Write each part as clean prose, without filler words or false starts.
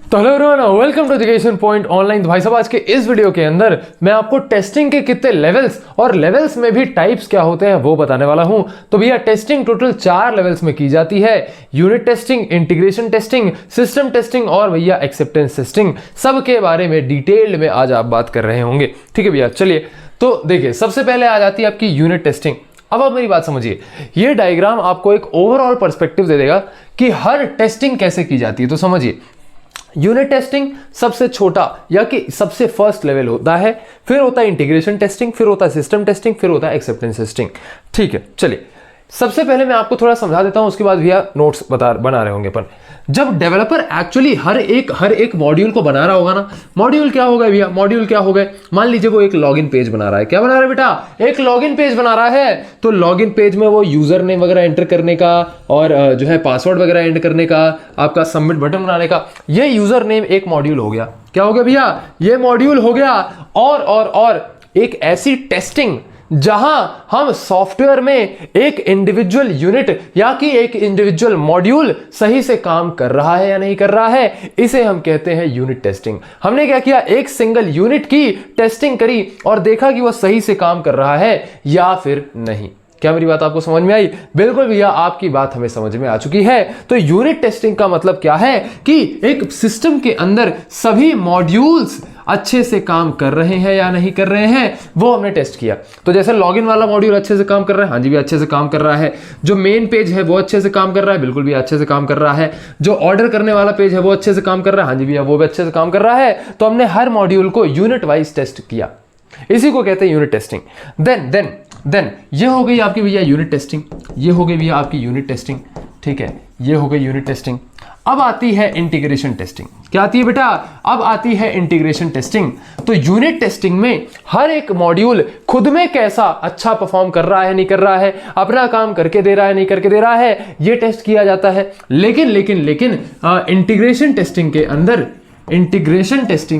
तो hello everyone, welcome to education point online. भाई साहब, आज के इस वीडियो के अंदर मैं आपको टेस्टिंग के कितने लेवल्स और लेवल्स में भी टाइप्स क्या होते हैं वो बताने वाला हूं। तो भैया, टेस्टिंग टोटल 4 लेवल्स में की जाती है। Unit testing, integration testing, system testing और भैया एक्सेप्टेंस टेस्टिंग। सब के बारे में डिटेल्ड में आज आप बात कर रहे होंगे। ठीक है भैया, चलिए तो देखिए, सबसे पहले आ जाती है आपकी यूनिट टेस्टिंग। अब आप मेरी बात समझिए, ये डायग्राम आपको एक ओवरऑल पर्सपेक्टिव दे देगा कि हर टेस्टिंग कैसे की जाती है। तो समझिए, यूनिट टेस्टिंग सबसे छोटा या कि सबसे फर्स्ट लेवल होता है, फिर होता है इंटीग्रेशन टेस्टिंग, फिर होता है सिस्टम टेस्टिंग, फिर होता है एक्सेप्टेंस टेस्टिंग। ठीक है, चलिए सबसे पहले मैं आपको थोड़ा समझा देता हूं, उसके बाद भैया नोट्स बना रहे होंगे अपन। जब डेवलपर एक्चुअली हर एक मॉड्यूल को बना रहा होगा ना, मॉड्यूल क्या होगा भैया, मॉड्यूल क्या हो गए, मान लीजिए वो एक लॉगिन पेज बना रहा है। क्या बना रहा है बेटा? एक लॉगिन पेज बना रहा है। तो लॉगिन पेज में वो यूजर नेम वगैरह एंटर करने का और जो है पासवर्ड वगैरह एंटर करने का, आपका सबमिट बटन बनाने का, ये यूजर नेम एक मॉड्यूल हो गया। क्या हो गया भैया? ये मॉड्यूल हो गया। और एक ऐसी टेस्टिंग जहां हम सॉफ्टवेयर में एक इंडिविजुअल यूनिट या कि एक इंडिविजुअल मॉड्यूल सही से काम कर रहा है या नहीं कर रहा है, इसे हम कहते हैं यूनिट टेस्टिंग। हमने क्या किया? एक सिंगल यूनिट की टेस्टिंग करी और देखा कि वह सही से काम कर रहा है या फिर नहीं। क्या मेरी बात आपको समझ में आई? बिल्कुल भैया, आपकी बात हमें समझ में आ चुकी है। तो यूनिट टेस्टिंग का मतलब क्या है कि एक सिस्टम के अंदर सभी मॉड्यूल्स अच्छे से काम कर रहे हैं या नहीं कर रहे हैं, वो हमने टेस्ट किया। तो जैसे लॉगिन वाला मॉड्यूल अच्छे से काम कर रहा है, हाँ जी भी अच्छे से काम कर रहा है। जो मेन पेज है वो अच्छे से काम कर रहा है, बिल्कुल भी अच्छे से काम कर रहा है। जो ऑर्डर करने वाला पेज है वो अच्छे से काम कर रहा है, हाँ जी भैया वो भी अच्छे से काम कर रहा है। तो हमने हर मॉड्यूल को यूनिट वाइज टेस्ट किया, इसी को कहते हैं यूनिट टेस्टिंग। देन ये हो गई आपकी भैया यूनिट टेस्टिंग, ये हो गई भैया आपकी यूनिट टेस्टिंग। ठीक है, ये हो गई यूनिट टेस्टिंग। अब आती है इंटीग्रेशन टेस्टिंग। क्या आती है बेटा? अब आती है इंटीग्रेशन टेस्टिंग। तो यूनिट टेस्टिंग में हर एक मॉड्यूल खुद में कैसा अच्छा परफॉर्म कर रहा है नहीं कर रहा है, अपना काम करके दे रहा है नहीं करके दे रहा है, ये टेस्ट किया जाता है। लेकिन इंटीग्रेशन टेस्टिंग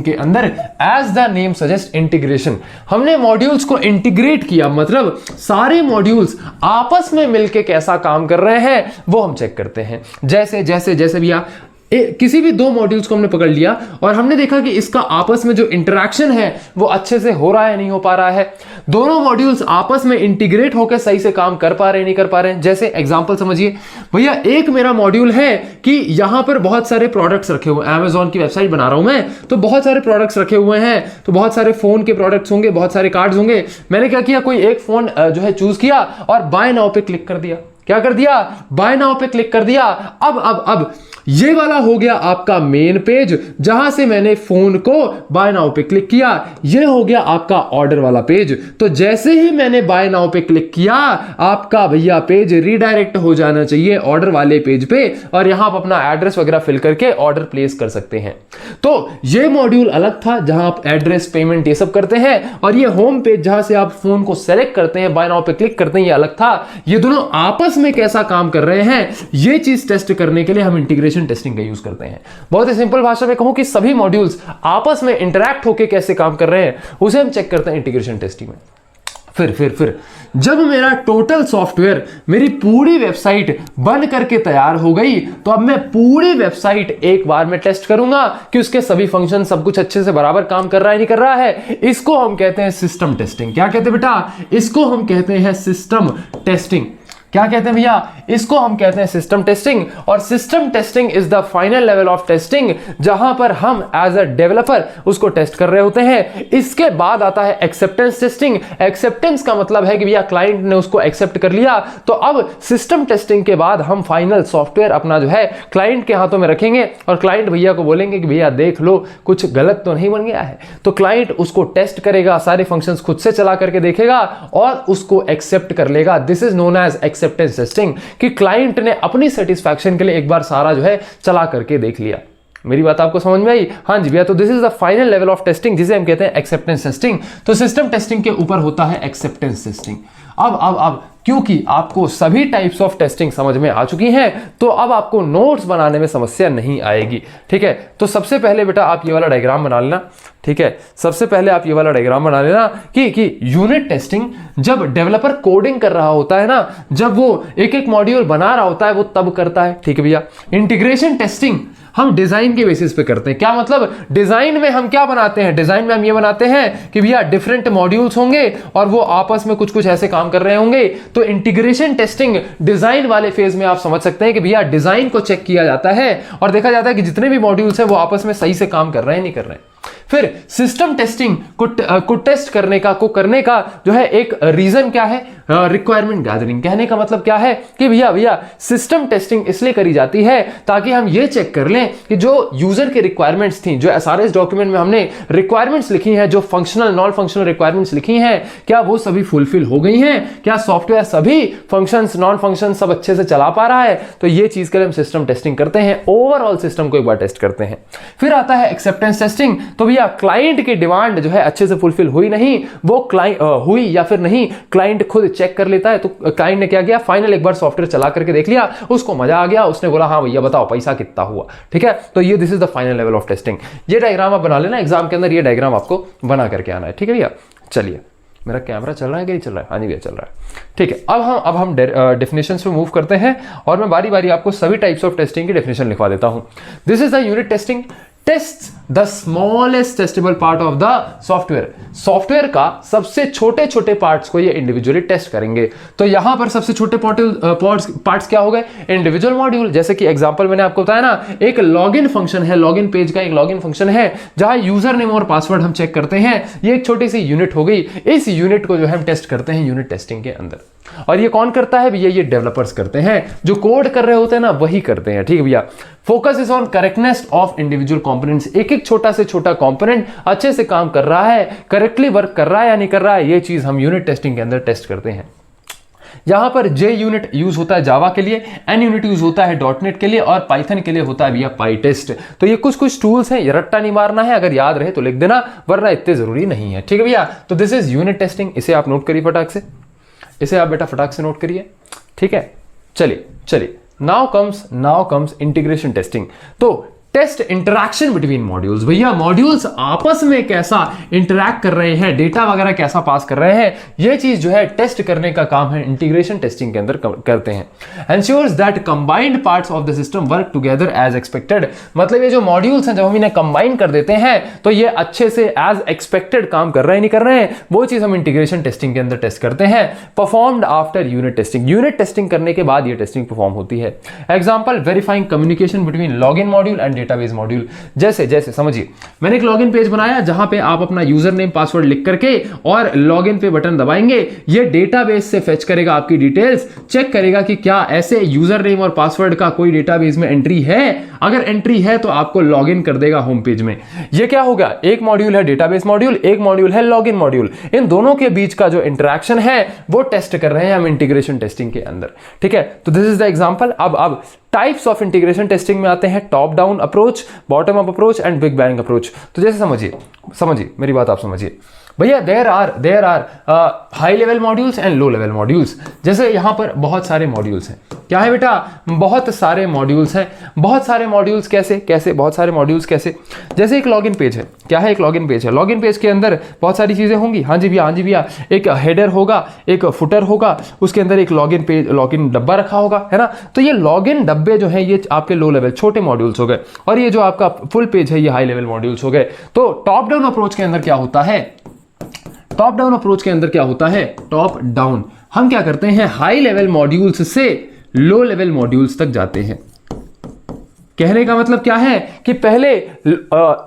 के अंदर as the name suggest integration, हमने मॉड्यूल्स को इंटीग्रेट किया। मतलब सारे मॉड्यूल्स आपस में मिलके कैसा काम कर रहे हैं वो हम चेक करते हैं। जैसे भैया किसी भी 2 मॉड्यूल्स को हमने पकड़ लिया और हमने देखा कि इसका आपस में जो इंटरेक्शन है वो अच्छे से हो रहा है नहीं हो पा रहा है, दोनों मॉड्यूल्स आपस में इंटीग्रेट होकर सही से काम कर पा रहे नहीं कर पा रहे हैं। जैसे एग्जांपल समझिए भैया, एक मेरा मॉड्यूल है कि यहां पर बहुत सारे प्रोडक्ट्स रखे हुए, अमेजॉन की वेबसाइट बना रहा हूं मैं, तो बहुत सारे प्रोडक्ट्स रखे हुए हैं, तो बहुत सारे फोन के प्रोडक्ट्स होंगे, बहुत सारे कार्ड्स होंगे। मैंने क्या किया? कोई एक फोन जो है चूज किया और बाय नाउ पे क्लिक कर दिया। क्या कर दिया? बाय नाउ पे क्लिक कर दिया। अब ये वाला हो गया आपका मेन पेज, जहां से मैंने फोन को बाय नाउ पे क्लिक किया। ये हो गया आपका ऑर्डर वाला पेज। तो जैसे ही मैंने बाय नाउ पे क्लिक किया, आपका भैया पेज रीडायरेक्ट हो जाना चाहिए ऑर्डर वाले पेज पे, और यहां आप अपना एड्रेस वगैरह फिल करके ऑर्डर प्लेस कर सकते हैं। तो ये मॉड्यूल अलग था जहां आप एड्रेस, पेमेंट ये सब करते हैं, और ये होम पेज जहां से आप फोन को सेलेक्ट करते हैं, बाय नाउ पे क्लिक करते हैं, ये अलग था। ये दोनों आपस में कैसा काम कर रहे हैं, ये चीज टेस्ट करने के लिए हम इंटीग्रेशन टेस्टिंग का यूज करते हैं। बहुत ही सिंपल भाषा में कहूं कि सभी मॉड्यूल्स आपस में इंटरैक्ट होकर कैसे काम कर रहे हैं, उसे हम चेक करते हैं इंटीग्रेशन टेस्टिंग में। फिर जब मेरा टोटल सॉफ्टवेयर, मेरी पूरी वेबसाइट बन करके तैयार हो गई, तो अब मैं पूरी वेबसाइट एक बार में टेस्ट करूंगा कि उसके सभी फंक्शन सब कुछ अच्छे से बराबर काम कर रहा है नहीं कर रहा है। इसको हम कहते हैं सिस्टम टेस्टिंग। क्या कहते हैं बेटा? इसको हम कहते हैं सिस्टम टेस्टिंग। क्या कहते हैं भैया? इसको हम कहते हैं सिस्टम टेस्टिंग। और system testing is the final level of testing, जहां पर हम एज अ डेवलपर उसको टेस्ट कर रहे होते हैं। इसके बाद आता है एक्सेप्टेंस टेस्टिंग। एक्सेप्टेंस का मतलब है कि भैया क्लाइंट ने उसको एक्सेप्ट कर लिया। तो अब सिस्टम टेस्टिंग के बाद हम फाइनल सॉफ्टवेयर अपना जो है क्लाइंट के हाथों में रखेंगे और क्लाइंट भैया को बोलेंगे कि भैया देख लो कुछ गलत तो नहीं बन गया है। तो क्लाइंट उसको टेस्ट करेगा, सारे फंक्शंस खुद से चला करके देखेगा और उसको एक्सेप्ट कर लेगा। This is known as acceptance testing, कि क्लाइंट ने अपनी सेटिस्फैक्शन के लिए एक बार सारा जो है चला करके देख लिया। मेरी बात आपको समझ में आई? हाँ जी भैया। तो this is the final level of testing, जिसे हम कहते हैं एक्सेप्टेंस टेस्टिंग। तो सिस्टम टेस्टिंग के ऊपर होता है एक्सेप्टेंस टेस्टिंग। अब क्योंकि आपको सभी टाइप्स ऑफ टेस्टिंग समझ में आ चुकी हैं, तो अब आपको नोट्स बनाने में समस्या नहीं आएगी। ठीक है, तो सबसे पहले बेटा आप ये वाला डायग्राम बना लेना। ठीक है, सबसे पहले आप ये वाला डायग्राम बना लेना कि यूनिट टेस्टिंग जब डेवलपर कोडिंग कर रहा होता है ना, जब वो एक एक मॉड्यूल बना रहा होता है, वो तब करता है। ठीक है भैया। इंटीग्रेशन टेस्टिंग हम डिजाइन के बेसिस पे करते हैं। क्या मतलब, डिजाइन में हम क्या बनाते हैं, डिजाइन में हम ये बनाते हैं कि भैया डिफरेंट मॉड्यूल्स होंगे और वो आपस में कुछ कुछ ऐसे काम कर रहे होंगे। तो इंटीग्रेशन टेस्टिंग डिजाइन वाले फेज में आप समझ सकते हैं कि भैया डिजाइन को चेक किया जाता है और देखा जाता है कि जितने भी मॉड्यूल्स हैं वो आपस में सही से काम कर रहे हैं नहीं कर रहे हैं। फिर सिस्टम टेस्टिंग को टेस्ट करने का जो है एक रीजन क्या है, रिक्वायरमेंट गैदरिंग। कहने का मतलब क्या है कि भैया सिस्टम टेस्टिंग इसलिए करी जाती है ताकि हम ये चेक कर लें कि जो यूजर के रिक्वायरमेंट्स थी, जो एसआरएस डॉक्यूमेंट में हमने रिक्वायरमेंट्स लिखी हैं, जो फंक्शनल नॉन फंक्शनल रिक्वायरमेंट्स लिखी हैं, क्या वो सभी फुलफिल हो गई हैं, क्या सॉफ्टवेयर सभी फंक्शंस नॉन फंक्शन सब अच्छे से चला पा रहा है। तो ये चीज के लिए हम सिस्टम टेस्टिंग करते हैं, ओवरऑल सिस्टम को एक बार टेस्ट करते हैं। फिर आता है एक्सेप्टेंस टेस्टिंग। तो भैया क्लाइंट की डिमांड जो है अच्छे से फुलफिल हुई नहीं, वो क्लाइंट हुई या फिर नहीं, क्लाइंट खुद चेक कर लेता है। तो क्लाइंट ने क्या किया, फाइनल एक बार सॉफ्टवेयर चला करके देख लिया, उसको मजा आ गया, उसने बोला हाँ भैया बताओ पैसा कितना हुआ। ठीक है, तो ये this is the final level of testing. ये डायग्राम आप बना लेना, एग्जाम के अंदर ये डायग्राम आपको बना करके आना है। ठीक है भैया, चलिए मेरा कैमरा चल रहा है कि नहीं चल रहा है? हाँ जी भैया चल रहा है। ठीक है, अब हम डेफिनेशंस पे मूव करते हैं और मैं बारी बारी आपको सभी टाइप्स ऑफ टेस्टिंग की डेफिनेशन लिखवा देता हूं। This is the unit testing, test the smallest testable part of the software. Software का सबसे छोटे छोटे पार्ट्स को ये इंडिविजुअली टेस्ट करेंगे। तो यहां पर सबसे छोटे पार्ट्स क्या हो गए, इंडिविजुअल मॉड्यूल। जैसे कि एग्जांपल मैंने आपको बताया ना, एक लॉगिन फंक्शन है, लॉगिन पेज का एक लॉगिन फंक्शन है जहां यूजर नेम और पासवर्ड हम चेक करते हैं। ये एक छोटी सी यूनिट हो गई, इस यूनिट को जो है हम टेस्ट करते हैं यूनिट टेस्टिंग के अंदर। और ये कौन करता है भैया, ये डेवलपर्स करते हैं, जो कोड कर रहे होते हैं ना वही करते हैं। ठीक है भैया, focus is on correctness of individual components. एक एक छोटा से छोटा कंपोनेंट अच्छे से काम कर रहा है, करेक्टली वर्क कर रहा है या नहीं कर रहा है, ये चीज हम यूनिट टेस्टिंग के अंदर टेस्ट करते हैं। यहां पर जे यूनिट यूज होता है जावा के लिए, एन यूनिट यूज होता है डॉटनेट के लिए और पाइथन के लिए होता है भैया पाईटेस्ट। तो ये कुछ टूल्स हैं, ये रट्टा नहीं मारना है, अगर याद रहे तो लिख देना, वरना इतने जरूरी नहीं है। ठीक है भैया, तो दिस इज यूनिट टेस्टिंग, इसे आप नोट करिए फटाक से, इसे आप बेटा फटाक से नोट करिए। ठीक है, चलिए नाउ कम्स इंटीग्रेशन टेस्टिंग। तो टेस्ट इंटरैक्शन बिटवीन मॉड्यूल्स। भैया मॉड्यूल्स आपस में कैसा इंटरैक्ट कर रहे हैं, डेटा वगैरह कैसा पास कर रहे हैं, ये चीज जो है टेस्ट करने का काम है इंटीग्रेशन टेस्टिंग के अंदर करते हैं। Ensures that combined parts of the system work together as expected. मतलब ये जो मॉड्यूल्स हैं जब हम इन्हें कंबाइन कर देते हैं तो ये अच्छे से एज एक्सपेक्टेड काम कर रहे हैं नहीं कर रहे हैं, वो चीज हम इंटीग्रेशन टेस्टिंग के अंदर टेस्ट करते हैं। Performed after unit testing, unit testing करने के बाद ये टेस्टिंग परफॉर्म होती है। Example, verifying communication between login module and database module. जैसे समझिए, मैंने एक लॉगिन पेज बनाया जहां पे आप अपना यूजर नेम पासवर्ड लिख करके और लॉगिन पे बटन दबाएंगे, ये डेटाबेस से फेच करेगा आपकी डिटेल्स, चेक करेगा कि क्या ऐसे यूजर नेम और पासवर्ड का कोई डेटाबेस में एंट्री है। अगर एंट्री है तो आपको लॉगिन कर देगा होम पेज में। ये क्या होगा, एक मॉड्यूल है डेटाबेस मॉड्यूल, एक मॉड्यूल है लॉगिन मॉड्यूल। इन दोनों के बीच का जो इंटरेक्शन है वो टेस्ट कर रहे हैं हम इंटीग्रेशन टेस्टिंग के अंदर। ठीक है, तो दिस इज द एग्जांपल। अब टाइप्स ऑफ इंटीग्रेशन टेस्टिंग में आते हैं top down approach, bottom up approach and big bang approach. तो जैसे समझिए मेरी बात आप समझिए भैया, there are high level modules and low level modules. जैसे यहां पर बहुत सारे मॉड्यूल्स हैं, क्या है बेटा, बहुत सारे मॉड्यूल्स हैं। बहुत सारे मॉड्यूल्स कैसे बहुत सारे मॉड्यूल्स कैसे, जैसे एक लॉगिन पेज है, क्या है, एक लॉगिन पेज है। लॉगिन पेज के अंदर बहुत सारी चीजें होंगी, हाँ जी भैया, एक हेडर होगा, एक फुटर होगा, उसके अंदर एक लॉगिन डब्बा रखा होगा, है ना। तो ये लॉगिन डब्बे जो है ये आपके लो लेवल छोटे मॉड्यूल्स हो गए, और ये जो आपका फुल पेज है ये हाई लेवल मॉड्यूल्स हो गए। तो टॉप डाउन अप्रोच के अंदर क्या होता है, टॉप डाउन हम क्या करते हैं, हाई लेवल मॉड्यूल्स से लो लेवल मॉड्यूल्स तक जाते हैं। कहने का मतलब क्या है कि पहले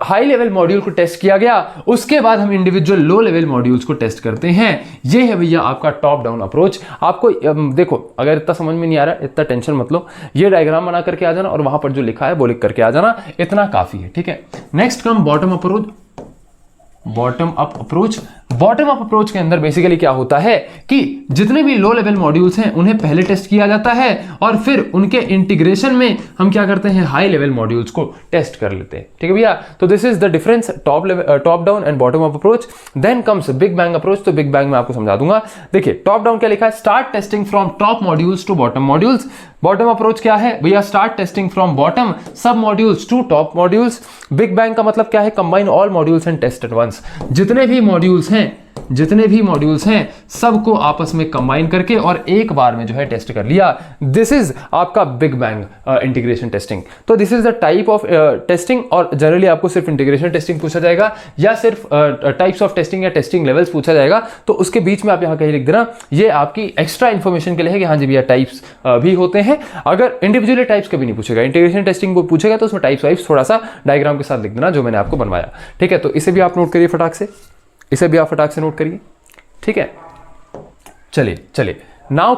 हाई लेवल मॉड्यूल को टेस्ट किया गया, उसके बाद हम इंडिविजुअल लो लेवल मॉड्यूल्स को टेस्ट करते हैं। ये है भैया आपका टॉप डाउन अप्रोच। आपको देखो, अगर इतना समझ में नहीं आ रहा, इतना टेंशन मत लो, ये डायग्राम बना करके आ जाना और वहां पर जो लिखा है वो लिख करके आ जाना, इतना काफी है। ठीक है, next come bottom approach. Bottom up approach के अंदर बेसिकली क्या होता है कि जितने भी लो लेवल मॉड्यूल्स हैं उन्हें पहले टेस्ट किया जाता है और फिर उनके इंटीग्रेशन में हम क्या करते हैं, हाई लेवल मॉड्यूल्स को टेस्ट कर लेते हैं। ठीक है भैया, तो this is the difference top down and bottom up approach. Then comes big bang approach. तो बिग बैंग में आपको समझा दूंगा। देखिए टॉप डाउन क्या लिखा है, start testing from top modules to bottom modules. Bottom approach क्या है भैया, start testing from bottom sub modules to top modules. Big bang का मतलब क्या है, combine all modules and test at once. जितने भी मॉड्यूल्स हैं जितने भी मॉड्यूल्स हैं सबको आपस में कंबाइन करके और एक बार में जो है टेस्ट कर लिया। दिस इज आपका बिग बैंग इंटीग्रेशन टेस्टिंग। तो this is the type of testing, और जनरली आपको सिर्फ इंटीग्रेशन टेस्टिंग पूछा जाएगा या सिर्फ टाइप्स ऑफ टेस्टिंग या टेस्टिंग लेवल्स पूछा जाएगा, तो उसके बीच में आप यहाँ कहीं लिख देना। ये आपकी एक्स्ट्रा इन्फॉर्मेशन के लिए है कि हाँ जी भैया टाइप्स भी होते हैं। अगर इंडिविजुअली टाइप्स कभी नहीं पूछेगा, इंटीग्रेशन टेस्टिंग को पूछेगा तो उसमें टाइप्स वाइप्स थोड़ा सा डायग्राम के साथ लिख देना जो मैंने आपको बनवाया। ठीक है, तो इसे भी आप नोट करिए फटाक से, इसे भी आप फटाक से नोट करिए। ठीक है, चलिए now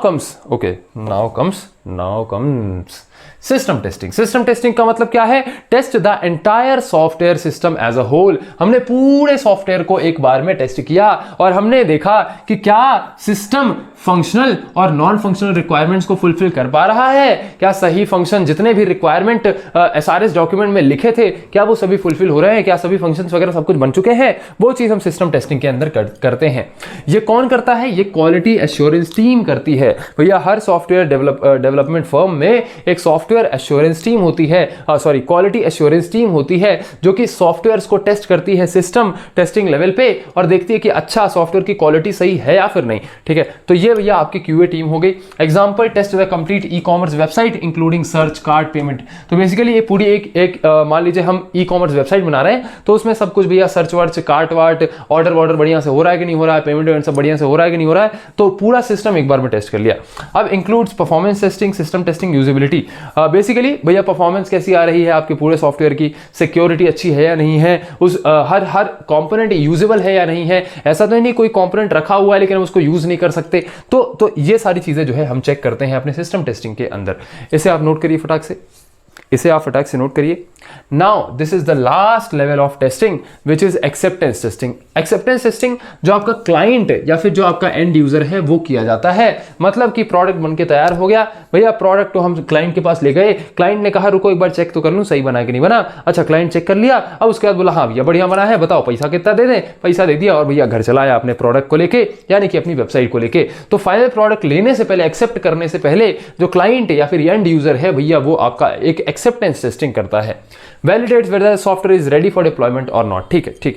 comes system testing. System testing का मतलब क्या है? Test the entire software system as a whole. हमने पूरे सॉफ्टवेयर को एक बार में टेस्ट किया और हमने देखा कि क्या सिस्टम फंक्शनल और नॉन फंक्शनल रिक्वायरमेंट्स को फुलफिल कर पा रहा है, क्या सही फंक्शन जितने भी रिक्वायरमेंट एसआरएस डॉक्यूमेंट में लिखे थे क्या वो सभी फुलफिल हो रहे हैं, क्या सभी फंक्शंस वगैरह सब कुछ बन चुके हैं। वो चीज हम सिस्टम टेस्टिंग के अंदर करते हैं। ये कौन करता है? ये क्वालिटी एश्योरेंस टीम करती है। भैया हर सॉफ्टवेयर डेवलपमेंट फर्म में एक सॉफ्टवेयर एश्योरेंस टीम होती है, क्वालिटी एश्योरेंस टीम होती है जो कि सॉफ्टवेयर्स को टेस्ट करती है सिस्टम टेस्टिंग लेवल पे और देखती है कि अच्छा सॉफ्टवेयर की क्वालिटी सही है या फिर नहीं। ठीक है, तो ये भैया आपकी क्यूए टीम हो गई। Example, test the complete e commerce website including search, card, payment. तो बेसिकली ये पूरी एक मान लीजिए हम ई कॉमर्स वेबसाइट बना रहे हैं तो उसमें सब कुछ भैया सर्च वर्च, कार्ट वार्ट, ऑर्डर वॉर्डर बढ़िया से हो रहा है कि नहीं हो रहा है, पेमेंट वेमेंट सब बढ़िया से हो रहा है कि नहीं हो रहा है, तो पूरा सिस्टम एक बार में टेस्ट कर लिया। अब includes performance testing, system testing, usability. Basically भैया परफॉर्मेंस कैसी आ रही है आपके पूरे सॉफ्टवेयर की, सिक्योरिटी अच्छी है या नहीं है, उस हर कंपोनेंट यूजेबल है या नहीं है। ऐसा तो नहीं कोई कंपोनेंट रखा हुआ है लेकिन हम उसको यूज नहीं कर सकते। तो ये सारी चीजें जो है हम चेक करते हैं अपने सिस्टम टेस्टिंग के अंदर। इसे आप नोट करिए फटाक से, इसे आप फटाक से नोट करिए। Now this is the last level of testing which is acceptance testing. Acceptance testing जो आपका क्लाइंट या फिर जो आपका एंड यूजर है वो किया जाता है। मतलब कि प्रोडक्ट बनके तैयार हो गया भैया, प्रोडक्ट तो हम क्लाइंट के पास ले गए, क्लाइंट ने कहा रुको एक बार चेक तो कर लूं सही बना कि नहीं बना। अच्छा क्लाइंट चेक कर लिया, अब उसके बाद बोला हाँ भैया बढ़िया बना है, बताओ पैसा कितना दे दें। पैसा दे दिया और भैया घर चला आया अपने प्रोडक्ट को लेके, यानी कि अपनी वेबसाइट को लेके। तो फाइनल प्रोडक्ट लेने से पहले, एक्सेप्ट करने से पहले जो क्लाइंट या फिर एंड यूजर है भैया वो आपका एक एक्सेप्टेंस टेस्टिंग करता है। Validates whether software is ready for deployment और नॉट। ठीक है,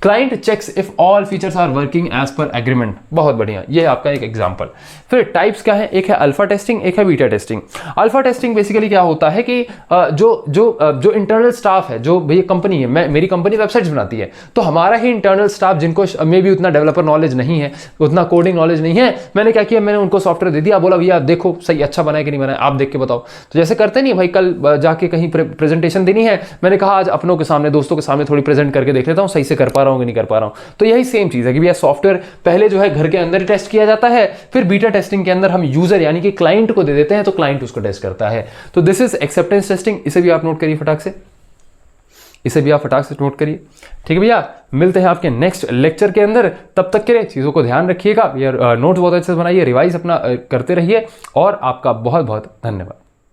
client checks if all features are working as per agreement. बहुत बढ़िया, ये है आपका एक एग्जांपल। फिर टाइप्स क्या है? एक है अल्फा टेस्टिंग, एक है beta testing. Alpha testing basically क्या होता है कि जो इंटरनल स्टाफ है, जो भैया कंपनी है, मेरी कंपनी वेबसाइट्स बनाती है, तो हमारा ही इंटरनल स्टाफ जिनको मे भी उतना डेवलपर नॉलेज नहीं है, उतना कोडिंग नॉलेज नहीं है, मैंने क्या किया, मैंने उनको सॉफ्टवेयर दे दिया, बोला भैया देखो सही अच्छा बना है कि नहीं बना है, आप देख के बताओ। तो जैसे करते नहीं भाई, कल जाके कहीं प्रेजेंटेशन देनी है, मैंने कहा आज अपनों के सामने, दोस्तों के सामने थोड़ी प्रेजेंट करके देख लेता हूँ सही से कर पा रहा हूँ कि नहीं कर पा रहा हूँ। तो यही सेम चीज है कि भैया सॉफ्टवेयर पहले जो है घर के अंदर ही टेस्ट किया जाता है, फिर बीटा टेस्टिंग के अंदर हम यूजर यानी कि क्लाइंट को दे देते हैं तो क्लाइंट उसको टेस्ट करता है। तो दिस इज एक्सेप्टेंस टेस्टिंग। इसे भी आप नोट करिए फटाक से, इसे भी आप फटाक से नोट करिए। ठीक है भैया, मिलते हैं आपके नेक्स्ट लेक्चर के अंदर। तब तक के लिए चीजों को ध्यान रखिएगा, नोट्स बहुत अच्छे से बनाइए, रिवाइज अपना करते रहिए और आपका बहुत बहुत धन्यवाद।